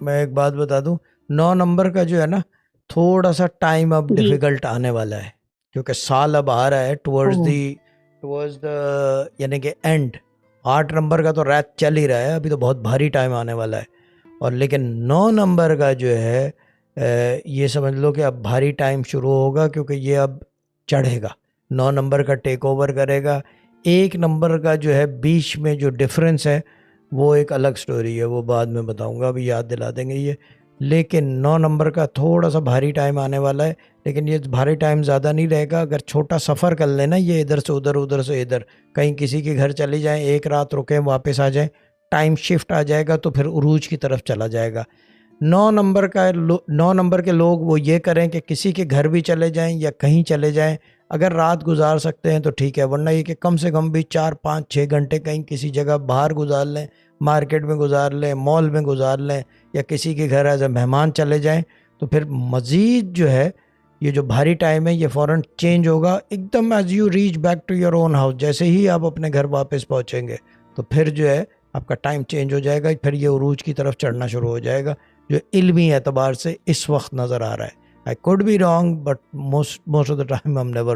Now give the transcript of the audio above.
میں ایک بات بتا دوں، 9 نمبر کا جو ہے نا تھوڑا سا ٹائم اب جی. ڈیفیکلٹ آنے والا ہے، کیونکہ سال اب آ رہا ہے ٹورڈز دا یعنی کہ اینڈ. 8 نمبر کا تو ریت چل ہی رہا ہے، ابھی تو بہت بھاری ٹائم آنے والا ہے. اور لیکن 9 نمبر کا جو ہے یہ سمجھ لو کہ اب بھاری ٹائم شروع ہوگا، کیونکہ یہ اب چڑھے گا، 9 نمبر کا ٹیک اوور کرے گا. 1 نمبر کا جو ہے بیچ میں جو ڈفرینس ہے وہ ایک الگ سٹوری ہے، وہ بعد میں بتاؤں گا، ابھی یاد دلا دیں گے یہ. لیکن 9 نمبر کا تھوڑا سا بھاری ٹائم آنے والا ہے، لیکن یہ بھاری ٹائم زیادہ نہیں رہے گا. اگر چھوٹا سفر کر لینا، یہ ادھر سے ادھر ادھر سے ادھر کہیں کسی کے گھر چلی جائیں، ایک رات رکیں واپس آ جائیں، ٹائم شفٹ آ جائے گا تو پھر عروج کی طرف چلا جائے گا. 9 نمبر کے لوگ وہ یہ کریں کہ کسی کے گھر بھی چلے جائیں یا کہیں چلے جائیں، اگر رات گزار سکتے ہیں تو ٹھیک ہے، ورنہ یہ کہ کم سے کم بھی 4 5 6 گھنٹے کہیں کسی جگہ باہر گزار لیں، مارکیٹ میں گزار لیں، مال میں گزار لیں، یا کسی کے گھر ایز اے مہمان چلے جائیں. تو پھر مزید جو ہے یہ جو بھاری ٹائم ہے یہ فوراً چینج ہوگا ایک دم. As you reach back to your own house, جیسے ہی آپ اپنے گھر واپس پہنچیں گے تو پھر جو ہے آپ کا ٹائم چینج ہو جائے گا، پھر یہ عروج کی طرف چڑھنا شروع ہو جائے گا، جو علمی اعتبار سے اس وقت نظر آ رہا ہے. I could be wrong, but most of the time I'm never